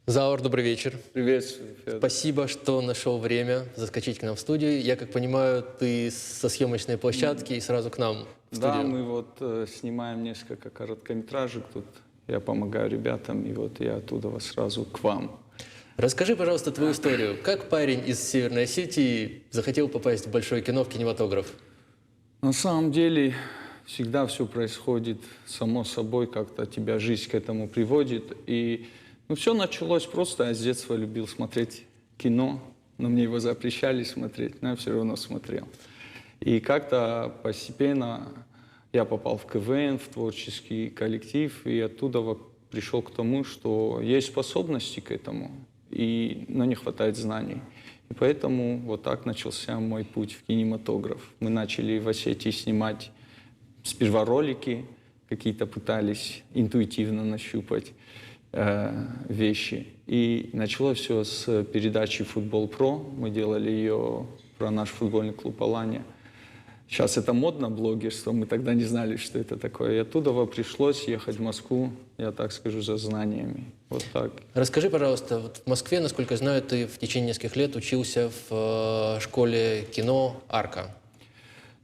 Заур, добрый вечер. Приветствую, Федор. Спасибо, что нашел время заскочить к нам в студию. Я как понимаю, ты со съемочной площадки и сразу к нам в Да, студию. мы вот снимаем несколько короткометражек тут. Я помогаю ребятам, и вот я оттуда сразу к вам. Расскажи, пожалуйста, твою историю. Как парень из Северной Осетии захотел попасть в большое кино, в кинематограф? На самом деле всегда все происходит само собой, как-то тебя жизнь к этому приводит. И все началось просто, я с детства любил смотреть кино, но мне его запрещали смотреть, но я все равно смотрел. И как-то постепенно я попал в КВН, в творческий коллектив, и оттуда пришел к тому, что есть способности к этому, но не хватает знаний. И поэтому вот так начался мой путь в кинематограф. Мы начали в Осетии снимать сперва ролики, какие-то пытались интуитивно нащупать вещи. И началось все с передачи «Футбол Про». Мы делали ее про наш футбольный клуб «Алания». Сейчас это модно, блогерство, мы тогда не знали, что это такое. И оттуда пришлось ехать в Москву, я так скажу, за знаниями. Вот так. Расскажи, пожалуйста, вот в Москве, насколько я знаю, ты в течение нескольких лет учился в школе кино «Арка».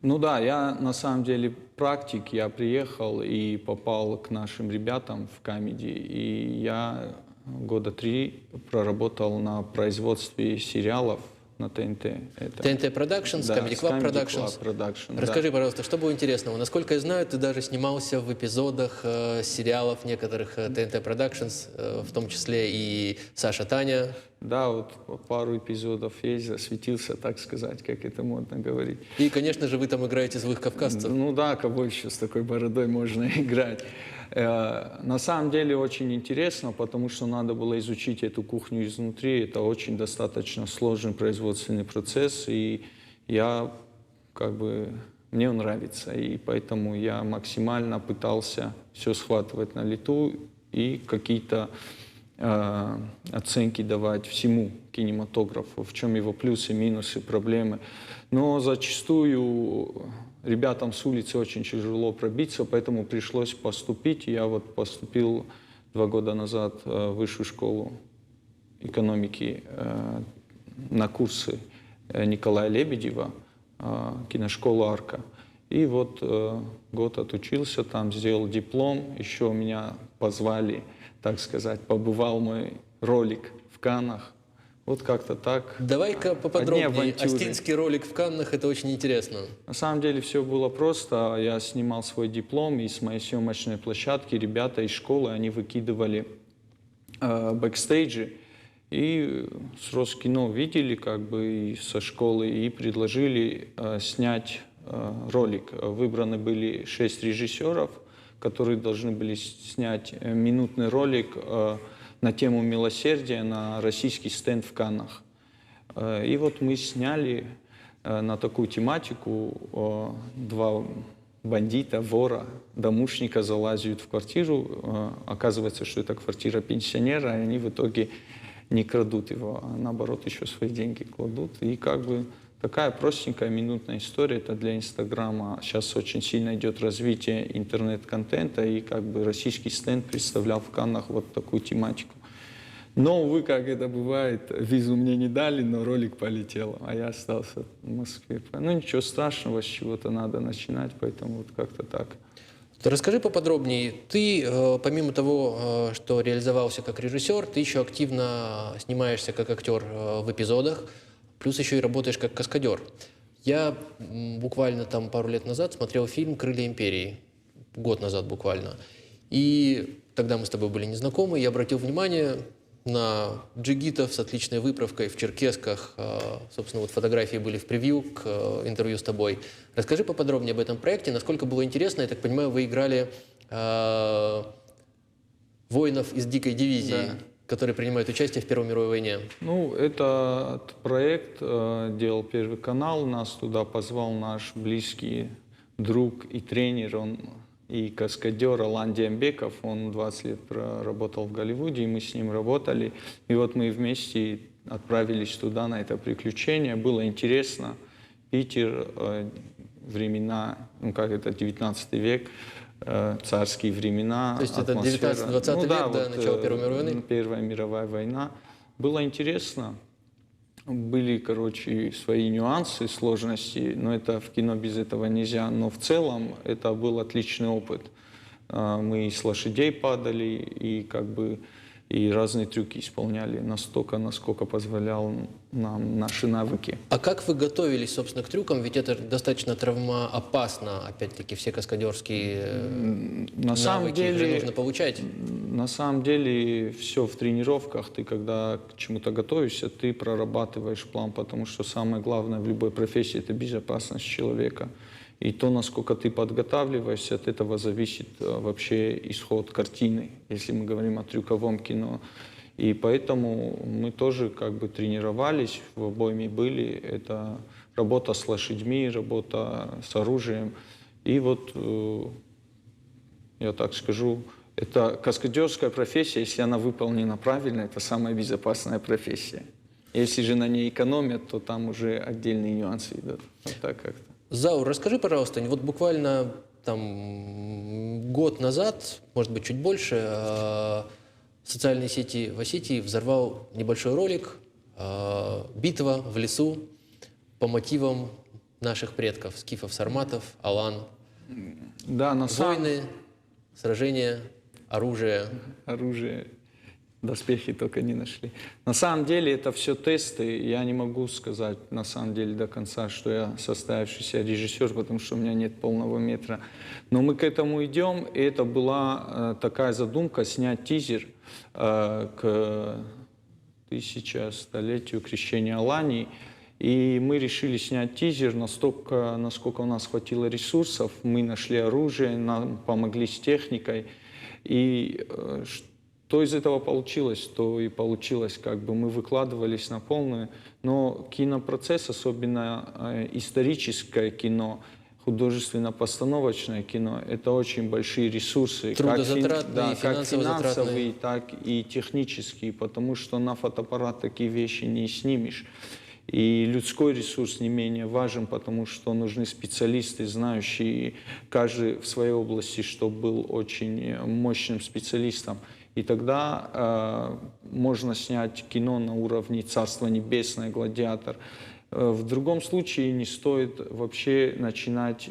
Ну да, я на самом деле практик, я приехал и попал к нашим ребятам в Камеди, и я года 3 проработал на производстве сериалов на ТНТ. ТНТ Productions, Да, Comedy Club Productions. Production, Расскажи, да. пожалуйста, что было интересного? Насколько я знаю, ты даже снимался в эпизодах сериалов некоторых ТНТ Productions, в том числе и «Саша Таня». Да, вот пару эпизодов есть, засветился, так сказать, как это модно говорить. И, конечно же, вы там играете злых кавказцев. Ну да, кого еще с такой бородой можно играть. На самом деле очень интересно, потому что надо было изучить эту кухню изнутри. Это очень достаточно сложный производственный процесс, и мне он нравится. И поэтому я максимально пытался все схватывать на лету и какие-то оценки давать всему кинематографу, в чем его плюсы, минусы, проблемы. Но зачастую ребятам с улицы очень тяжело пробиться, поэтому пришлось поступить. Я вот поступил 2 года назад в Высшую школу экономики на курсы Николая Лебедева, киношколу «Арка». И вот год отучился там, сделал диплом, еще меня позвали, так сказать, побывал мой ролик в Каннах. Вот как-то так. Давай-ка поподробнее. Остинский ролик в Каннах, это очень интересно. На самом деле все было просто. Я снимал свой диплом, и с моей съемочной площадки ребята из школы, они выкидывали бэкстейджи. И с Роскино видели и со школы, и предложили снять ролик. Выбраны были 6 режиссеров, которые должны были снять минутный ролик на тему милосердия на российский стенд в Каннах. И вот мы сняли на такую тематику 2 бандита, вора, домушника залазят в квартиру. Оказывается, что это квартира пенсионера, и они в итоге не крадут его, а наоборот еще свои деньги кладут. И такая простенькая минутная история, это для Инстаграма. Сейчас очень сильно идет развитие интернет-контента, и российский стенд представлял в Каннах вот такую тематику. Но, увы, как это бывает, визу мне не дали, но ролик полетел, а я остался в Москве. Ну, ничего страшного, с чего-то надо начинать, поэтому вот как-то так. Расскажи поподробнее. Ты, помимо того, что реализовался как режиссер, ты еще активно снимаешься как актер в эпизодах, плюс еще и работаешь как каскадер. Я буквально пару лет назад смотрел фильм «Крылья империи», год назад буквально. И тогда мы с тобой были незнакомы, я обратил внимание на джигитов с отличной выправкой, в черкесках. Собственно, вот фотографии были в превью к интервью с тобой. Расскажи поподробнее об этом проекте, насколько было интересно. Я так понимаю, вы играли воинов из дикой дивизии, да, которые принимают участие в Первой мировой войне. Ну, этот проект делал Первый канал. Нас туда позвал наш близкий друг и тренер, он и каскадер Алан Диамбеков, он 20 лет проработал в Голливуде, и мы с ним работали. И вот мы вместе отправились туда, на это приключение. Было интересно. Питер, времена, 19 век, царские времена. То есть это атмосфера. 19-20 век, да, начало Первой мировой войны? Первая мировая война. Было интересно. Были, короче, свои нюансы, сложности, но это в кино без этого нельзя. Но в целом это был отличный опыт. Мы с лошадей падали и как бы и разные трюки исполняли настолько, насколько позволял нам наши навыки. А как вы готовились, собственно, к трюкам? Ведь это достаточно травмоопасно, опять-таки, все каскадерские навыки их же нужно получать. На самом деле все в тренировках. Ты когда к чему-то готовишься, ты прорабатываешь план, потому что самое главное в любой профессии – это безопасность человека. И то, насколько ты подготавливаешься, от этого зависит вообще исход картины, если мы говорим о трюковом кино. И поэтому мы тоже как бы тренировались, в обойме были. Это работа с лошадьми, работа с оружием. И вот, я так скажу, это каскадерская профессия, если она выполнена правильно, это самая безопасная профессия. Если же на ней экономят, то там уже отдельные нюансы идут. Вот так как-то. Заур, расскажи, пожалуйста, вот буквально там год назад, может быть, чуть больше, социальные сети в Осетии взорвал небольшой ролик «Битва в лесу» по мотивам наших предков, скифов, сарматов, алан. Да, на самом Войны, сражения, оружие. оружие, доспехи только не нашли. На самом деле это все тесты. Я не могу сказать на самом деле до конца, что я состоявшийся режиссер, потому что у меня нет полного метра. Но мы к этому идем, и это была такая задумка снять тизер к 1100-летию крещения Алании. И мы решили снять тизер настолько, насколько у нас хватило ресурсов. Мы нашли оружие, нам помогли с техникой. И что из этого получилось, то и получилось. Как бы мы выкладывались на полную. Но кинопроцесс, особенно историческое кино, художественно-постановочное кино, это очень большие ресурсы. Трудозатратные, как финансово-затратные. финансовые, так и технические, потому что на фотоаппарат такие вещи не снимешь. И людской ресурс не менее важен, потому что нужны специалисты, знающие каждый в своей области, чтобы был очень мощным специалистом. И тогда можно снять кино на уровне «Царство небесное», «Гладиатор». В другом случае не стоит вообще начинать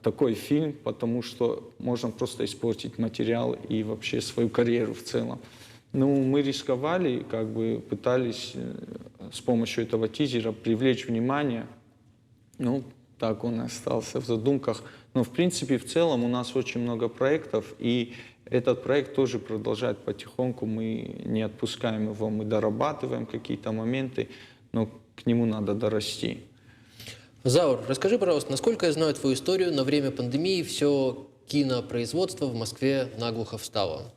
такой фильм, потому что можно просто испортить материал и вообще свою карьеру в целом. Ну, мы рисковали, как бы пытались с помощью этого тизера привлечь внимание. Ну, так он и остался в задумках. Но, в принципе, в целом у нас очень много проектов, и этот проект тоже продолжает потихоньку. Мы не отпускаем его, мы дорабатываем какие-то моменты, но к нему надо дорасти. Заур, расскажи, пожалуйста, насколько я знаю твою историю, на время пандемии все кинопроизводство в Москве наглухо встало.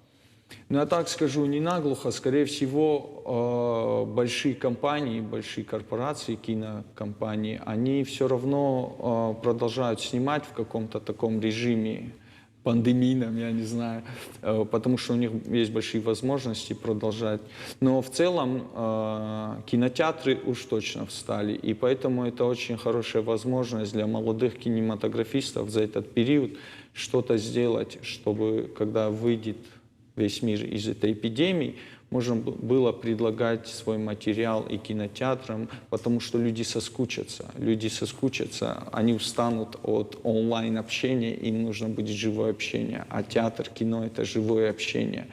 Ну, я так скажу, не наглухо. Скорее всего, большие компании, большие корпорации, кинокомпании, они все равно продолжают снимать в каком-то таком режиме пандемийном, я не знаю, потому что у них есть большие возможности продолжать. Но в целом кинотеатры уж точно встали, и поэтому это очень хорошая возможность для молодых кинематографистов за этот период что-то сделать, чтобы когда выйдет весь мир из этой эпидемии, можно было предлагать свой материал и кинотеатрам, потому что люди соскучатся, они устанут от онлайн-общения, им нужно будет живое общение, а театр, кино — это живое общение,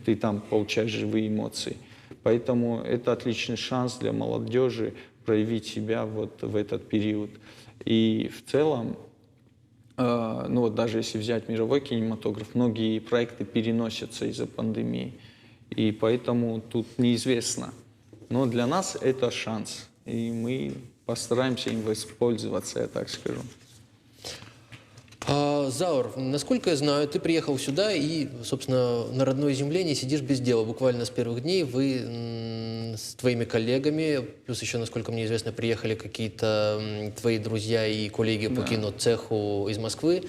ты там получаешь живые эмоции. Поэтому это отличный шанс для молодежи проявить себя вот в этот период. И в целом, ну вот даже если взять мировой кинематограф, многие проекты переносятся из-за пандемии. И поэтому тут неизвестно. Но для нас это шанс. И мы постараемся им воспользоваться, я так скажу. Заур, насколько я знаю, ты приехал сюда и, собственно, на родной земле не сидишь без дела. Буквально с первых дней вы с твоими коллегами, плюс еще, насколько мне известно, приехали какие-то твои друзья и коллеги по киноцеху из Москвы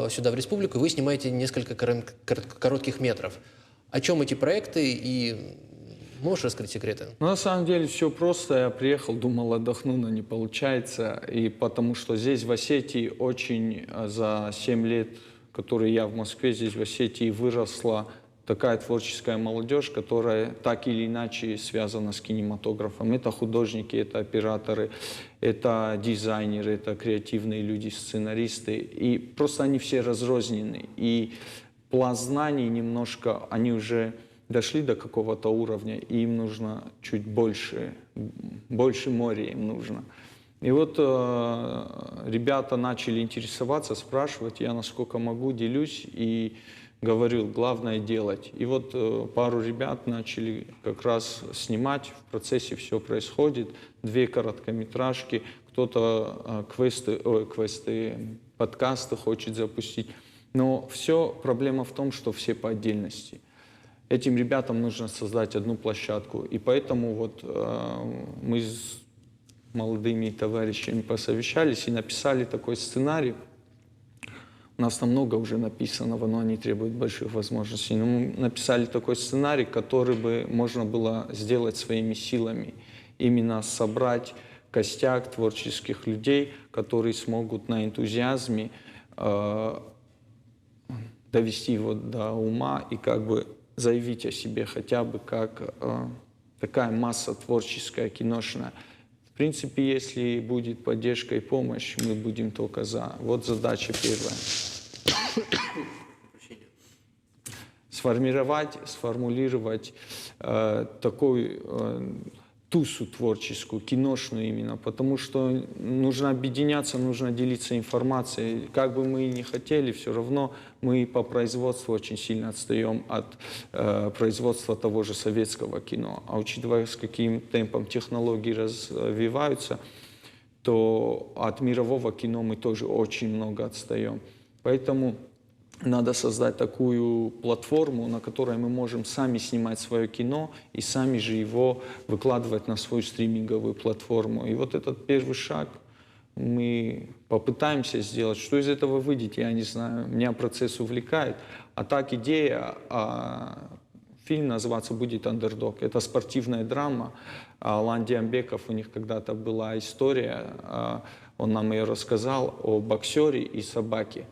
сюда, в республику, и вы снимаете несколько коротких метров. О чем эти проекты и можешь раскрыть секреты? Ну, на самом деле все просто. Я приехал, думал, отдохну, но не получается. И потому что здесь, в Осетии, очень за 7 лет который я в Москве, здесь в Осетии выросла такая творческая молодежь, которая так или иначе связана с кинематографом. Это художники, это операторы, это дизайнеры, это креативные люди, сценаристы. И просто они все разрознены. И пласт знаний немножко, они уже дошли до какого-то уровня, и им нужно чуть больше моря им нужно. И вот ребята начали интересоваться, спрашивать, я насколько могу, делюсь, и говорил, главное делать. И вот пару ребят начали как раз снимать, в процессе все происходит, 2 короткометражки, кто-то подкасты хочет запустить. Но все, проблема в том, что все по отдельности. Этим ребятам нужно создать одну площадку. И поэтому вот мы с молодыми товарищами посовещались и написали такой сценарий. У нас там много уже написанного, но они требуют больших возможностей. Но мы написали такой сценарий, который бы можно было сделать своими силами. Именно собрать костяк творческих людей, которые смогут на энтузиазме довести его до ума и как бы заявить о себе хотя бы как такая масса творческая, киношная. В принципе, если будет поддержка и помощь, мы будем только за. Вот задача первая. Сформулировать такую тусу творческую, киношную именно, потому что нужно объединяться, нужно делиться информацией. Как бы мы ни хотели, все равно мы по производству очень сильно отстаем от производства того же советского кино. А учитывая, с каким темпом технологии развиваются, то от мирового кино мы тоже очень много отстаем. Поэтому надо создать такую платформу, на которой мы можем сами снимать свое кино и сами же его выкладывать на свою стриминговую платформу. И вот этот первый шаг мы попытаемся сделать. Что из этого выйдет, я не знаю. Меня процесс увлекает. А так идея, фильм называться будет «Андердог». Это спортивная драма. Алан Диамбеков, у них когда-то была история, он нам ее рассказал, о боксере и собаке.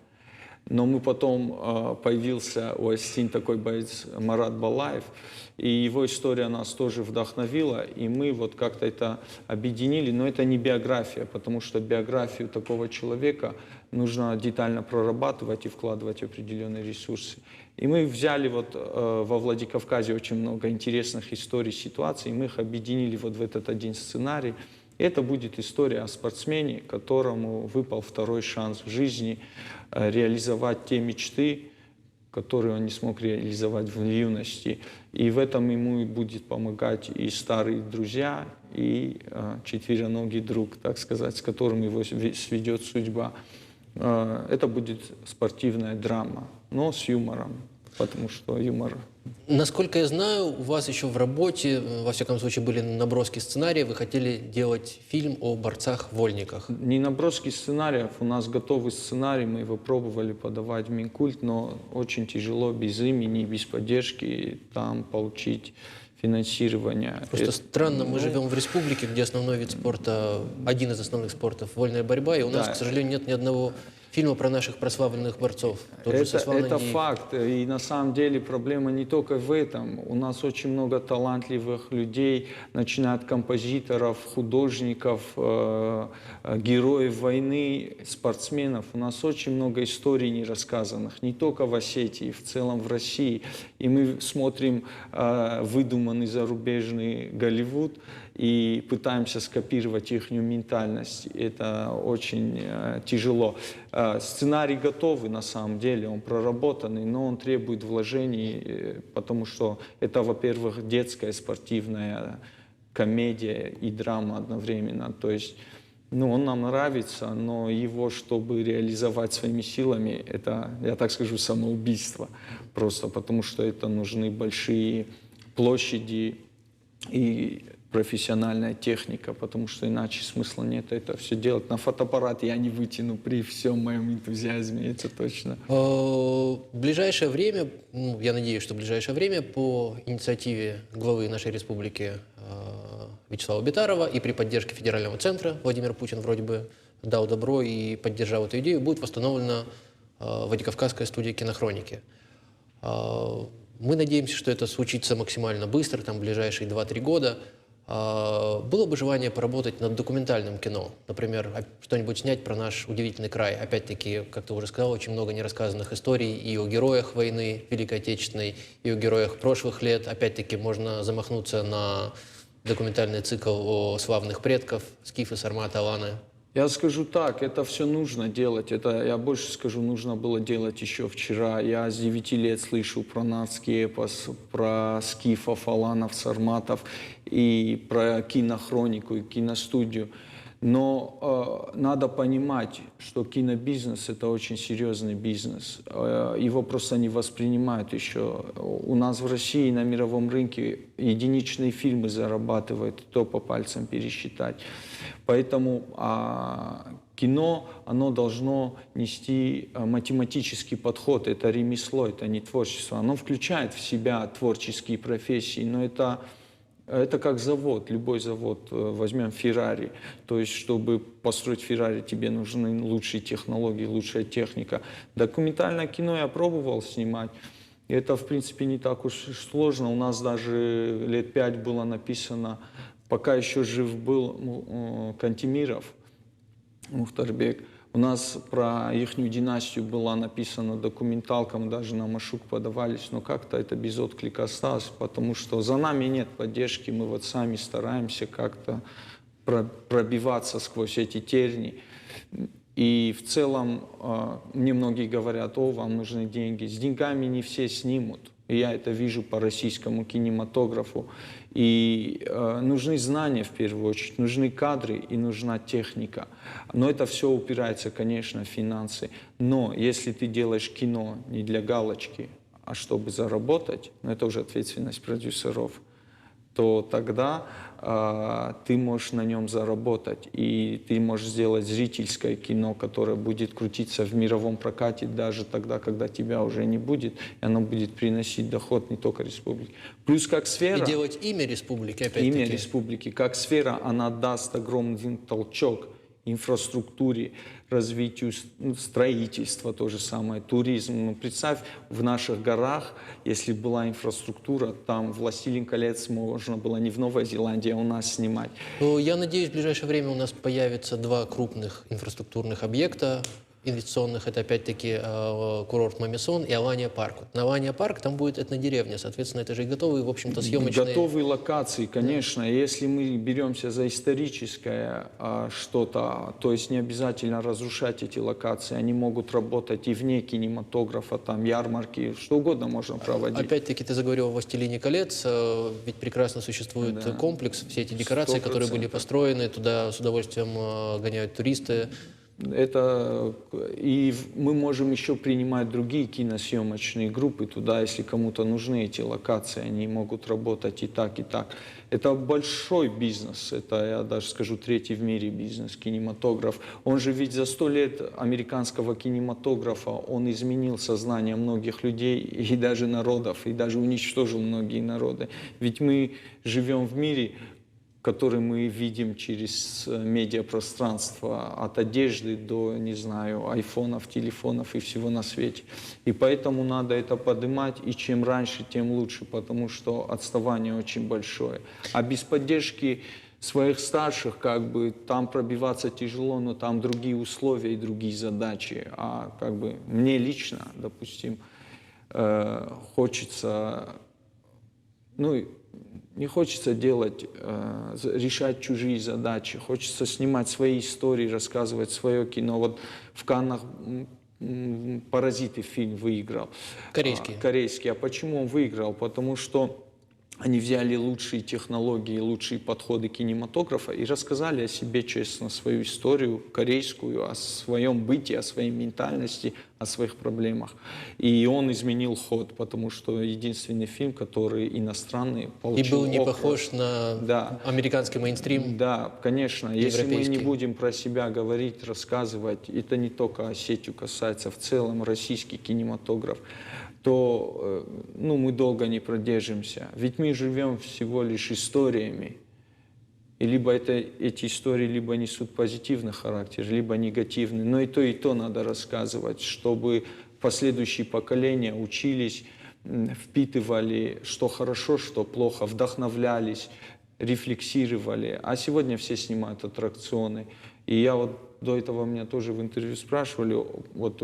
Но мы потом появился у Остин такой боец Марат Балаев, и его история нас тоже вдохновила, и мы вот как-то это объединили, но это не биография, потому что биографию такого человека нужно детально прорабатывать и вкладывать определенные ресурсы. И мы взяли вот во Владикавказе очень много интересных историй, ситуаций, и мы их объединили вот в этот один сценарий. Это будет история о спортсмене, которому выпал второй шанс в жизни реализовать те мечты, которые он не смог реализовать в юности. И в этом ему и будет помогать и старые друзья, и четвероногий друг, так сказать, с которым его сведет судьба. Это будет спортивная драма, но с юмором, потому что юмор... Насколько я знаю, у вас еще в работе, во всяком случае, были наброски сценария, вы хотели делать фильм о борцах-вольниках. Не наброски сценариев, у нас готовый сценарий, мы его пробовали подавать в Минкульт, но очень тяжело без имени, без поддержки там получить финансирование. Просто странно, мы живем в республике, где основной вид спорта, один из основных спортов, вольная борьба, и у нас, к сожалению, нет ни одного фильма про наших прославленных борцов. Это факт. И на самом деле проблема не только в этом. У нас очень много талантливых людей, начиная от композиторов, художников, героев войны, спортсменов. У нас очень много историй нерассказанных, не только в Осетии, в целом в России. И мы смотрим выдуманный зарубежный Голливуд и пытаемся скопировать их ментальность. Это очень тяжело. Сценарий готовый на самом деле, он проработанный, но он требует вложений, потому что это, во-первых, детская спортивная комедия и драма одновременно. То есть, он нам нравится, но его, чтобы реализовать своими силами, это, я так скажу, самоубийство. Просто потому что это нужны большие площади и профессиональная техника, потому что иначе смысла нет это все делать. На фотоаппарат я не вытяну при всем моем энтузиазме, это точно. В ближайшее время, я надеюсь, что в ближайшее время по инициативе главы нашей республики Вячеслава Битарова и при поддержке федерального центра Владимир Путин вроде бы дал добро и поддержал эту идею, будет восстановлена Владикавказская студия кинохроники. Мы надеемся, что это случится максимально быстро, там, в ближайшие 2-3 года. Было бы желание поработать над документальным кино, например, что-нибудь снять про наш удивительный край. Опять-таки, как ты уже сказал, очень много нерассказанных историй и о героях войны Великой Отечественной, и о героях прошлых лет. Опять-таки, можно замахнуться на документальный цикл о славных предков Скифы, Сарматы, Аланы. Я скажу так, это все нужно делать. Это, я больше скажу, нужно было делать еще вчера. Я с 9 лет слышу про нацкий эпос, про скифов, аланов, сарматов и про кинохронику и киностудию. Но надо понимать, что кинобизнес – это очень серьезный бизнес. Его просто не воспринимают еще. У нас в России на мировом рынке единичные фильмы зарабатывают, то по пальцам пересчитать. Поэтому кино, оно должно нести математический подход. Это ремесло, это не творчество. Оно включает в себя творческие профессии, но это как завод, любой завод. Возьмем Феррари. То есть, чтобы построить Феррари, тебе нужны лучшие технологии, лучшая техника. Документальное кино я пробовал снимать. И это, в принципе, не так уж сложно. У нас даже лет 5 было написано, пока еще жив был Кантемиров, Мухтарбек. У нас про их династию была написана документалка, мы даже на Машук подавались, но как-то это без отклика осталось, потому что за нами нет поддержки, мы вот сами стараемся как-то пробиваться сквозь эти терни. И в целом мне многие говорят: о, вам нужны деньги. С деньгами не все снимут. И я это вижу по российскому кинематографу. И нужны знания в первую очередь, нужны кадры и нужна техника. Но это все упирается, конечно, в финансы. Но если ты делаешь кино не для галочки, а чтобы заработать, это уже ответственность продюсеров, то тогда ты можешь на нем заработать. И ты можешь сделать зрительское кино, которое будет крутиться в мировом прокате даже тогда, когда тебя уже не будет, и оно будет приносить доход не только республике. Плюс как сфера... И делать имя республики, опять-таки. Имя республики. Как сфера, она даст огромный толчок инфраструктуре, развитию строительства, то же самое, туризм. Ну, представь, в наших горах, если была инфраструктура, там «Властелин колец» можно было не в Новой Зеландии, а у нас снимать. Я надеюсь, в ближайшее время у нас появится 2 крупных инфраструктурных объекта инвестиционных. Это опять-таки курорт Мамисон и Алания парк. Вот на Алания парк там будет этнодеревня, соответственно, это же и готовые, в общем-то, съемочные... Готовые локации, конечно. Да. Если мы беремся за историческое что-то, то есть не обязательно разрушать эти локации, они могут работать и вне кинематографа, там ярмарки, что угодно можно проводить. Опять-таки ты заговорил о «Властелине колец», ведь прекрасно существует комплекс, все эти декорации, 100%. Которые были построены, туда с удовольствием гоняют туристы. Это и мы можем еще принимать другие киносъемочные группы туда, если кому-то нужны эти локации, они могут работать и так, и так. Это большой бизнес, это, я даже скажу, 3-й в мире бизнес, кинематограф. Он же ведь за 100 лет американского кинематографа, он изменил сознание многих людей и даже народов, и даже уничтожил многие народы. Ведь мы живем в мире, который мы видим через медиапространство, от одежды до, не знаю, айфонов, телефонов и всего на свете. И поэтому надо это поднимать, и чем раньше, тем лучше, потому что отставание очень большое. А без поддержки своих старших, как бы, там пробиваться тяжело, но там другие условия и другие задачи. А как бы мне лично, допустим, хочется, не хочется делать, решать чужие задачи, хочется снимать свои истории, рассказывать свое кино. Вот в Каннах «Паразиты» фильм выиграл. Корейский. Корейский. А почему он выиграл? Потому что они взяли лучшие технологии, лучшие подходы кинематографа и рассказали о себе честно, свою историю корейскую, о своем бытии, о своей ментальности, о своих проблемах. И он изменил ход, потому что единственный фильм, который иностранный, получил и был не Оскар. Похож на американский мейнстрим. Да, конечно. Если мы не будем про себя говорить, рассказывать, это не только Осетию касается, в целом российский кинематограф, то мы долго не продержимся. Ведь мы живем всего лишь историями. И либо эти истории либо несут позитивный характер, либо негативный. Но и то надо рассказывать, чтобы последующие поколения учились, впитывали, что хорошо, что плохо, вдохновлялись, рефлексировали. А сегодня все снимают аттракционы. И я вот до этого меня тоже в интервью спрашивали, вот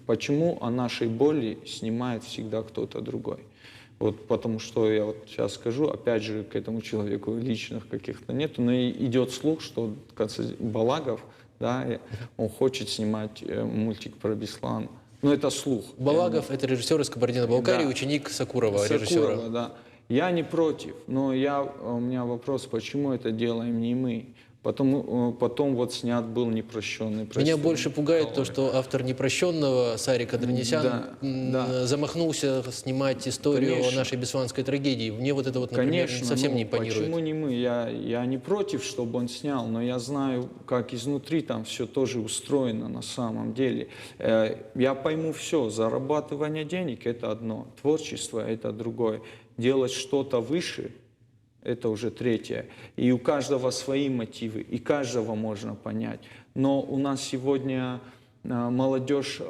почему о нашей боли снимает всегда кто-то другой. Вот потому что я вот сейчас скажу, опять же, к этому человеку личных каких-то нету, но идет слух, что Балагов, да, он хочет снимать мультик про Беслан. Но это слух. Балагов — это режиссер из Кабардино-Балкарии, Да. ученик Сакурова, Сакурова, режиссера. да. Я не против, но у меня вопрос, почему это делаем не мы? Потом вот снят был «Непрощенный». Меня больше пугает то, что автор «Непрощенного» Сарик Адранисян Да. замахнулся снимать историю Конечно. о нашей бесланской трагедии. Мне вот это вот, например, Конечно, совсем не ну, импонирует. почему не мы? Я не против, чтобы он снял, но я знаю, как изнутри там все тоже устроено на самом деле. Я пойму все, зарабатывание денег – это одно, творчество – это другое. Делать что-то выше – это уже третье. И у каждого свои мотивы, и каждого можно понять. Но у нас сегодня молодежь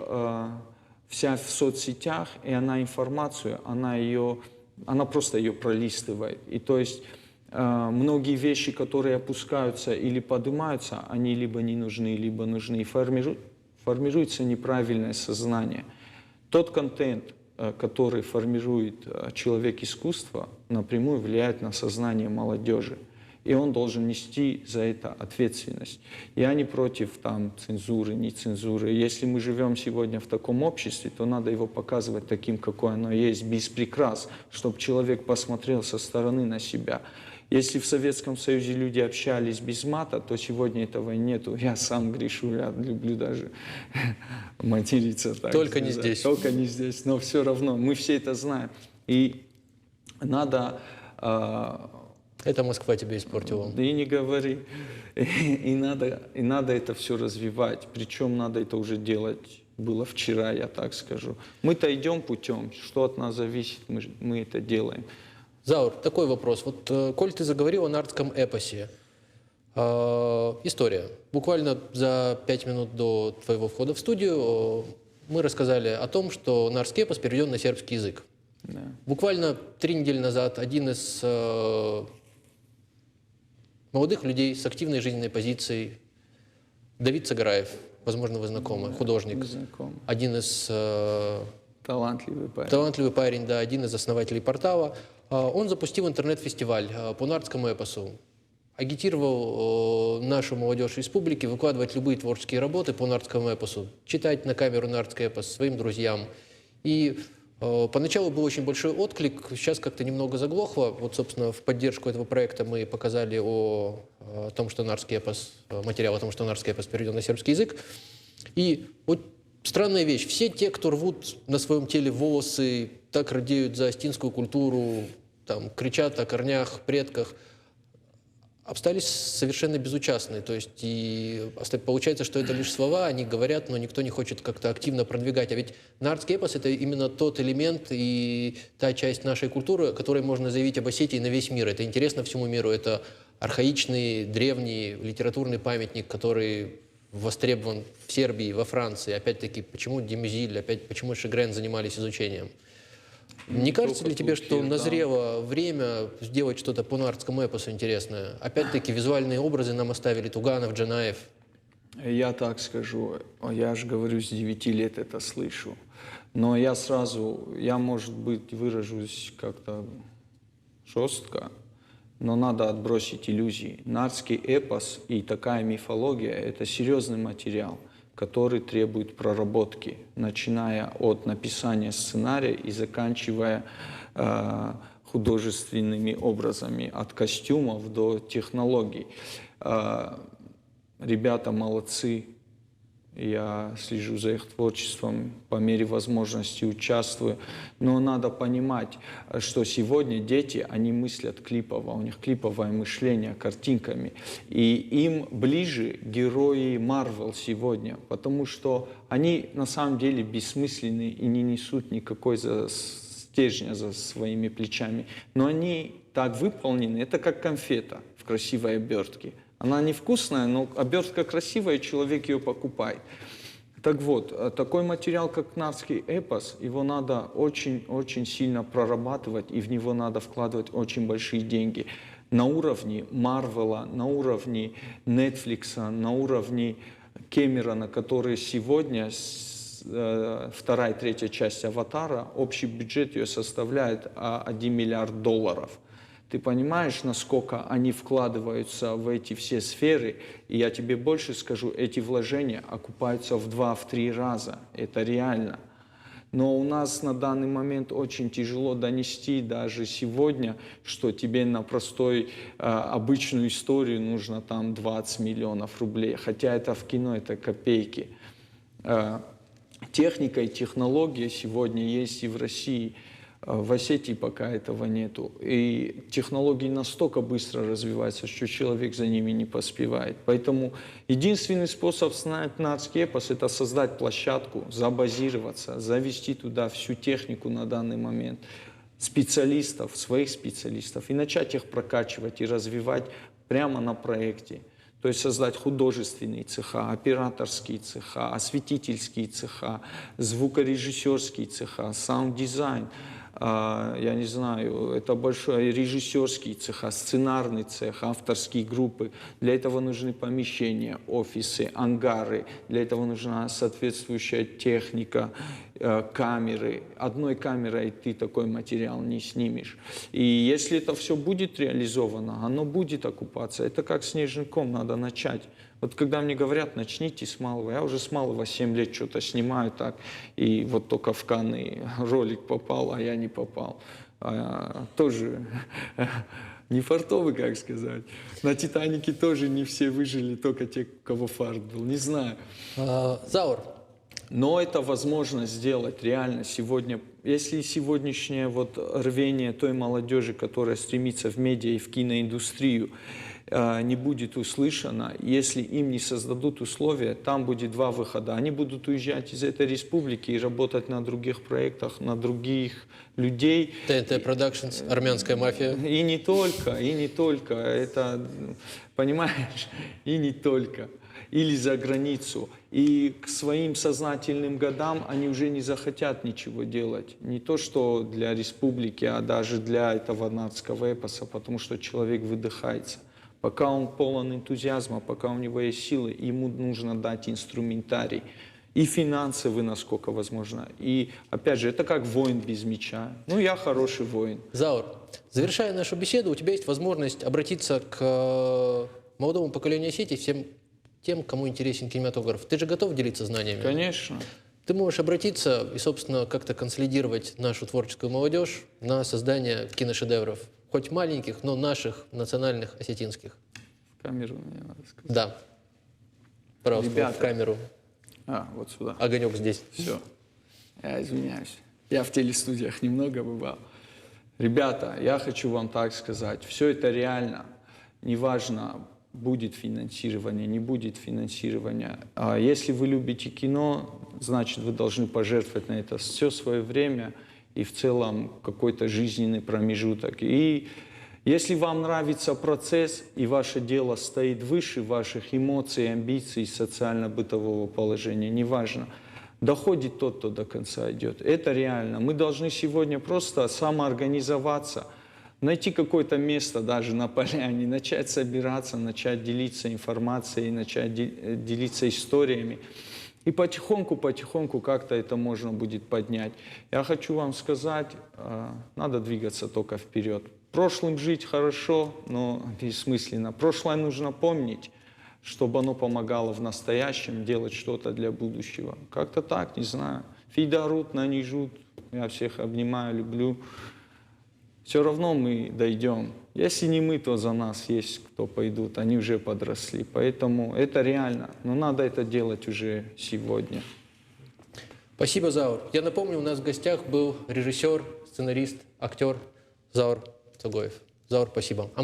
вся в соцсетях, и она информацию, она просто ее пролистывает. И то есть многие вещи, которые опускаются или поднимаются, они либо не нужны, либо нужны. И формируется неправильное сознание. Тот контент, который формирует человек искусства, напрямую влияет на сознание молодежи. И он должен нести за это ответственность. Я не против там, цензуры, не цензуры. Если мы живем сегодня в таком обществе, то надо его показывать таким, какое оно есть, без прикрас, чтобы человек посмотрел со стороны на себя. Если в Советском Союзе люди общались без мата, то сегодня этого нету. Я сам грешу, я люблю даже материться. Так Только сказать. не здесь. Только не здесь, но все равно, мы все это знаем. И надо... Это Москва тебя испортила. Да и не говори. И надо это все развивать. Причем надо это уже делать было вчера, я так скажу. Мы-то идем путем, что от нас зависит, мы это делаем. Заур, такой вопрос. Вот, коль ты заговорил о нардском эпосе, история. Буквально за 5 минут до твоего входа в студию мы рассказали о том, что нардский эпос переведен на сербский язык. Да. Буквально 3 недели назад один из молодых людей с активной жизненной позицией, Давид Цагараев, возможно, вы знакомы, художник, Знаком. один из Талантливый парень. да, один из основателей портала, он запустил интернет-фестиваль по нардскому эпосу. Агитировал нашу молодежь республики выкладывать любые творческие работы по нардскому эпосу, читать на камеру нардский эпос своим друзьям. И поначалу был очень большой отклик, сейчас как-то немного заглохло. Вот, собственно, в поддержку этого проекта мы показали о том, что нардский эпос, материал о том, что нардский эпос переведен на сербский язык. И вот странная вещь. Все те, кто рвут на своем теле волосы, так радеют за астинскую культуру, там, кричат о корнях, предках, остались совершенно безучастны. То есть и получается, что это лишь слова, они говорят, но никто не хочет как-то активно продвигать. А ведь нардский эпос — это именно тот элемент и та часть нашей культуры, которой можно заявить об Осетии на весь мир. Это интересно всему миру. Это архаичный, древний литературный памятник, который востребован в Сербии, во Франции. Опять-таки, почему Демюзиль, почему Шегрен занимались изучением? Не кажется ли тебе, что назрело время сделать что-то по нардскому эпосу интересное? Опять-таки, визуальные образы нам оставили Туганов, Джанаев. Я так скажу, я же говорю, с 9 лет это слышу. Но я может быть, выражусь как-то жестко, но надо отбросить иллюзии. Нардский эпос и такая мифология – это серьезный материал, который требует проработки, начиная от написания сценария и заканчивая художественными образами, от костюмов до технологий. Ребята молодцы, я слежу за их творчеством, по мере возможности участвую. Но надо понимать, что сегодня дети, они мыслят клипово, у них клиповое мышление, картинками. И им ближе герои Марвел сегодня, потому что они на самом деле бессмысленны и не несут никакой стержня за своими плечами. Но они так выполнены, это как конфета в красивой обертке. Она невкусная, но обертка красивая, и человек ее покупает. Так вот, такой материал, как «Нарский эпос», его надо очень-очень сильно прорабатывать, и в него надо вкладывать очень большие деньги. На уровне Марвела, на уровне Нетфликса, на уровне Кэмерона, которые сегодня, вторая и третья часть «Аватара», общий бюджет ее составляет $1 миллиард. Ты понимаешь, насколько они вкладываются в эти все сферы, и я тебе больше скажу, эти вложения окупаются в 2-3 раза, это реально. Но у нас на данный момент очень тяжело донести даже сегодня, что тебе на простой обычную историю нужно там 20 миллионов рублей, хотя это в кино, это копейки. Техника и технология сегодня есть и в России. В Осетии пока этого нету. И технологии настолько быстро развиваются, что человек за ними не поспевает. Поэтому единственный способ снять «Нарский эпос» — это создать площадку, забазироваться, завести туда всю технику на данный момент, специалистов, своих специалистов, и начать их прокачивать и развивать прямо на проекте. То есть создать художественные цеха, операторские цеха, осветительские цеха, звукорежиссерские цеха, саунд-дизайн. Я не знаю, это большой режиссерский цех, сценарный цех, авторские группы. Для этого нужны помещения, офисы, ангары. Для этого нужна соответствующая техника, камеры. Одной камерой ты такой материал не снимешь. И если это все будет реализовано, оно будет окупаться. Это как снежный ком, надо начать. Вот когда мне говорят, начните с малого, я уже с малого 7 лет что-то снимаю так, и вот только в Канны ролик попал, а я не попал. Тоже не фартовый, как сказать. На «Титанике» тоже не все выжили, только те, у кого фарт был, не знаю. Заур, Но это возможно сделать реально сегодня. Если сегодняшнее вот рвение той молодежи, которая стремится в медиа и в киноиндустрию, не будет услышано, если им не создадут условия, там будет 2 выхода. Они будут уезжать из этой республики и работать на других проектах, на других людей. ТНТ Продакшнс, армянская мафия. И не только. Это, понимаешь, и не только. Или за границу. И к своим сознательным годам они уже не захотят ничего делать. Не то, что для республики, а даже для этого «Нарского эпоса», потому что человек выдыхается. Пока он полон энтузиазма, пока у него есть силы, ему нужно дать инструментарий. И финансовый, насколько возможно. И, опять же, это как воин без меча. Ну, я хороший воин. Заур, завершая нашу беседу, у тебя есть возможность обратиться к молодому поколению Осетии, всем тем, кому интересен кинематограф. Ты же готов делиться знаниями? Конечно. Ты можешь обратиться и, собственно, как-то консолидировать нашу творческую молодежь на создание киношедевров. Хоть маленьких, но наших, национальных, осетинских. В камеру мне надо сказать. Да. Пожалуйста, Ребята. в камеру. Вот сюда. Огонек здесь. Все. Я извиняюсь. Я в телестудиях немного бывал. Ребята, я хочу вам так сказать. Все это реально. Неважно, будет финансирование, не будет финансирования. А если вы любите кино, значит, вы должны пожертвовать на это все свое время и в целом какой-то жизненный промежуток. И если вам нравится процесс, и ваше дело стоит выше ваших эмоций, амбиций, социально-бытового положения, неважно, доходит тот, кто до конца идет. Это реально. Мы должны сегодня просто самоорганизоваться, найти какое-то место даже на поляне, начать собираться, начать делиться информацией, начать делиться историями. И потихоньку как-то это можно будет поднять. Я хочу вам сказать, надо двигаться только вперед. Прошлым жить хорошо, но бессмысленно. Прошлое нужно помнить, чтобы оно помогало в настоящем делать что-то для будущего. Как-то так, не знаю. Фидарут, нанижут. Я всех обнимаю, люблю. Все равно мы дойдем. Если не мы, то за нас есть кто пойдут. Они уже подросли. Поэтому это реально. Но надо это делать уже сегодня. Спасибо, Заур. Я напомню, у нас в гостях был режиссер, сценарист, актер Заур Цугоев. Заур, спасибо. А мы